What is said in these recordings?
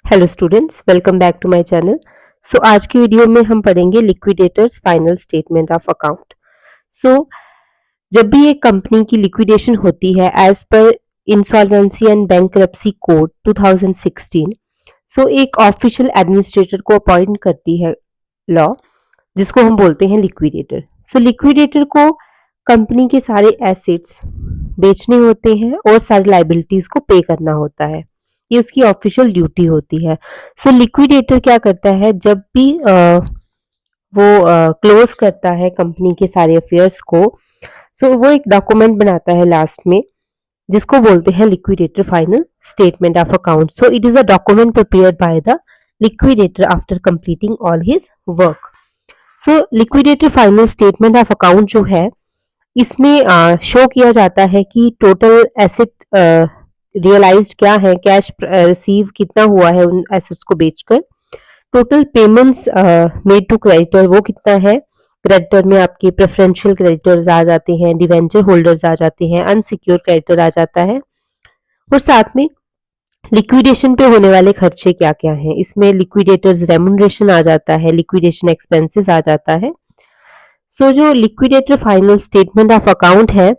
Hello students, welcome back to my channel. So आज की video में हम पढ़ेंगे liquidator's final statement of account. So जब भी एक कंपनी की लिक्विडेशन होती है एज पर insolvency and bankruptcy code 2016, so एक ऑफिशियल एडमिनिस्ट्रेटर को अपॉइंट करती है लॉ, जिसको हम बोलते हैं लिक्विडेटर। सो लिक्विडेटर को कंपनी के सारे एसेट्स बेचने होते हैं और सारी लाइबिलिटीज को पे करना होता है। ये उसकी ऑफिशियल ड्यूटी होती है। सो लिक्विडेटर क्या करता है, जब भी वो क्लोज करता है कंपनी के सारे अफेयर्स को, सो वो एक डॉक्यूमेंट बनाता है लास्ट में, जिसको बोलते हैं liquidator final statement of account. So it is a document prepared by the liquidator after completing all his work. So liquidator final statement of account जो है, इसमें शो किया जाता है कि टोटल एसेट रियलाइज्ड क्या है, कैश रिसीव कितना हुआ है उन एसेट्स को बेचकर, total payments made to creditor वो कितना है। क्रेडिटर में आपके प्रेफरेंशियल क्रेडिटर्स आ जाते हैं, डिवेंचर होल्डर्स आ जाते हैं, अनसिक्योर क्रेडिटर आ जाता है, और साथ में लिक्विडेशन पे होने वाले खर्चे क्या क्या हैं। इसमें लिक्विडेटर्स रेम्यूनरेशन आ जाता है, लिक्विडेशन एक्सपेंसेस आ जाता है। सो जो liquidator final statement of account है,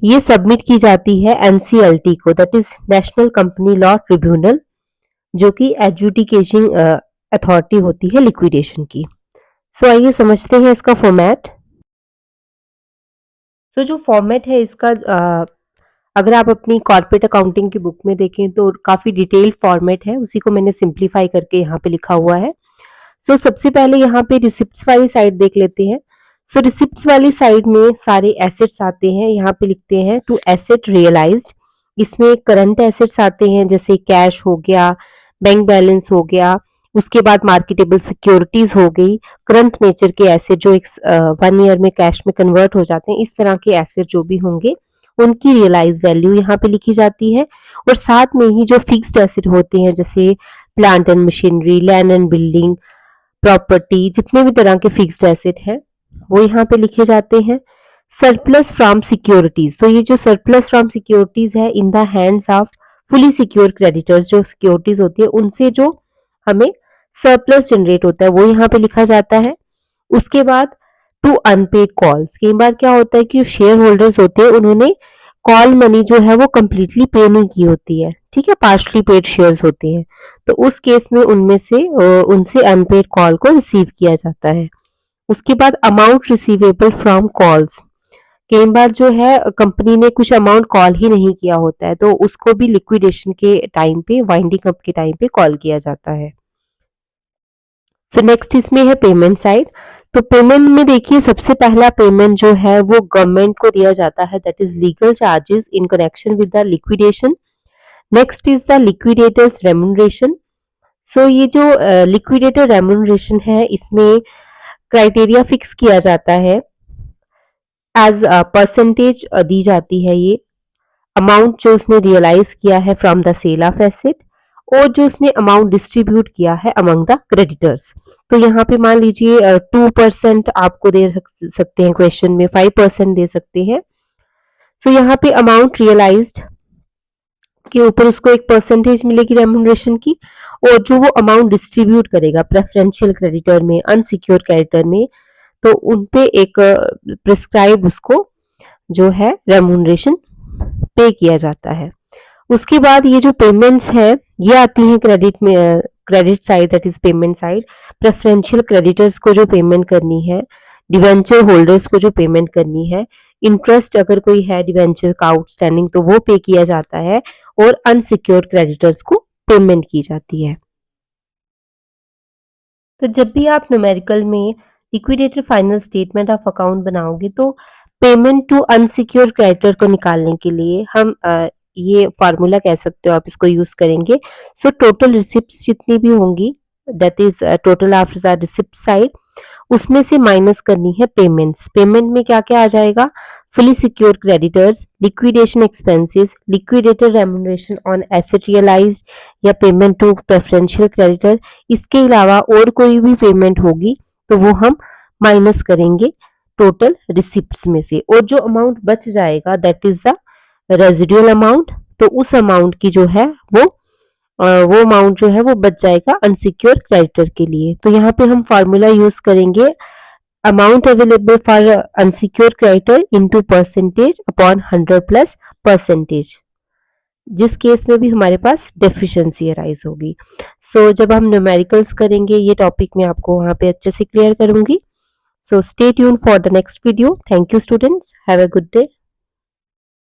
ये सबमिट की जाती है एनसीएलटी को, that is national company law tribunal, जो कि एडजुडिकेशन अथॉरिटी होती है लिक्विडेशन की। सो आइए समझते हैं इसका फॉर्मेट। तो जो फॉर्मेट है इसका, अगर आप अपनी कॉर्पोरेट अकाउंटिंग की बुक में देखें तो काफी डिटेल्ड फॉर्मेट है, उसी को मैंने सिंप्लीफाई करके यहाँ पे लिखा हुआ है। सो सबसे पहले यहाँ पे रिसिप्ट्स वाली साइड देख लेते हैं। सो रिसिप्ट्स वाली साइड में सारे एसेट्स आते हैं, यहाँ पे लिखते हैं टू एसेट रियलाइज्ड। इसमें करंट एसेट्स आते हैं, जैसे कैश हो गया, बैंक बैलेंस हो गया, उसके बाद मार्केटेबल सिक्योरिटीज हो गई, करंट नेचर के एसेट जो एक 1 ईयर में कैश में कन्वर्ट हो जाते हैं, इस तरह के एसेट जो भी होंगे उनकी रियलाइज वैल्यू यहाँ पे लिखी जाती है। और साथ में ही जो फिक्स्ड एसेट होते हैं, जैसे plant and machinery, land and building, property, जितने भी तरह के फिक्स्ड एसेट हैं वो यहाँ पे लिखे जाते हैं। सरप्लस फ्रॉम सिक्योरिटीज, तो ये जो सरप्लस फ्रॉम सिक्योरिटीज है in the hands of fully secure creditors, जो सिक्योरिटीज होती है उनसे जो हमें सरप्लस जनरेट होता है वो यहाँ पे लिखा जाता है। उसके बाद टू अनपेड कॉल्स, कई बार क्या होता है कि शेयर होल्डर्स होते हैं, उन्होंने कॉल मनी जो है वो कंप्लीटली पे नहीं की होती है, ठीक है, पार्शली पेड शेयर्स होते हैं, तो उस केस में उनमें से उनसे अनपेड कॉल को रिसीव किया जाता है। उसके बाद अमाउंट रिसीवेबल फ्रॉम कॉल्स, कई बार जो है कंपनी ने कुछ अमाउंट कॉल ही नहीं किया होता है, तो उसको भी लिक्विडेशन के टाइम पे, वाइंडिंग अप के टाइम पे कॉल किया जाता है। सो नेक्स्ट इसमें है पेमेंट साइड। तो पेमेंट में देखिए, सबसे पहला पेमेंट जो है वो गवर्नमेंट को दिया जाता है, that is legal charges in connection with the liquidation. Next is the liquidator's remuneration. So ये जो लिक्विडेटर रेम्यूनरेशन है, इसमें क्राइटेरिया फिक्स किया जाता है, एज परसेंटेज दी जाती है ये अमाउंट जो उसने रियलाइज किया है from the sale of asset, और जो उसने अमाउंट डिस्ट्रीब्यूट किया है अमंग द क्रेडिटर्स। तो यहाँ पे मान लीजिए 2% आपको दे सकते हैं क्वेश्चन में, 5% दे सकते हैं। सो यहाँ पे अमाउंट रियलाइज्ड के ऊपर उसको एक परसेंटेज मिलेगी रेम्यूनरेशन की, और जो वो अमाउंट डिस्ट्रीब्यूट करेगा प्रेफरेंशियल क्रेडिटर में, अनसिक्योर क्रेडिटर में, तो उनपे एक प्रिस्क्राइब उसको जो है रेम्यूनरेशन पे किया जाता है। उसके बाद ये जो पेमेंट्स है ये आती हैं क्रेडिट में, credit side, that is payment side. Preferential creditors को जो पेमेंट करनी है, डिवेंचर होल्डर्स को जो पेमेंट करनी है, इंटरेस्ट अगर कोई है डिवेंचर का आउटस्टैंडिंग तो वो पे किया जाता है, और अनसिक्योर क्रेडिटर्स को पेमेंट की जाती है। तो जब भी आप न्यूमेरिकल में liquidator final statement of account बनाओगे, तो पेमेंट टू अनसिक्योर क्रेडिटर को निकालने के लिए हम ये फार्मूला कह सकते हो आप, इसको यूज करेंगे। सो टोटल रिसिप्ट्स जितनी भी होंगी, that is total after the receipt side, उसमें से माइनस करनी है पेमेंट्स। पेमेंट में क्या क्या आ जाएगा, fully secure creditors, liquidation expenses, liquidator remuneration on asset realised या पेमेंट टू प्रेफरेंशियल क्रेडिटर। इसके अलावा और कोई भी पेमेंट होगी तो वो हम माइनस करेंगे टोटल रिसिप्ट्स में से, और जो अमाउंट बच जाएगा that is the residual amount. तो उस अमाउंट की जो है वो वो अमाउंट जो है वो बच जाएगा अनसिक्योर क्रेडिटर के लिए। तो यहाँ पे हम फार्मूला यूज करेंगे amount available for unsecure creditor into percentage upon 100 plus percentage, जिस केस में भी हमारे पास डेफिशिएंसी अराइज होगी। जब हम न्यूमेरिकल्स करेंगे ये टॉपिक मैं आपको वहाँ पे अच्छे से क्लियर करूंगी। So stay tune for the next video. Thank you students, have a good day.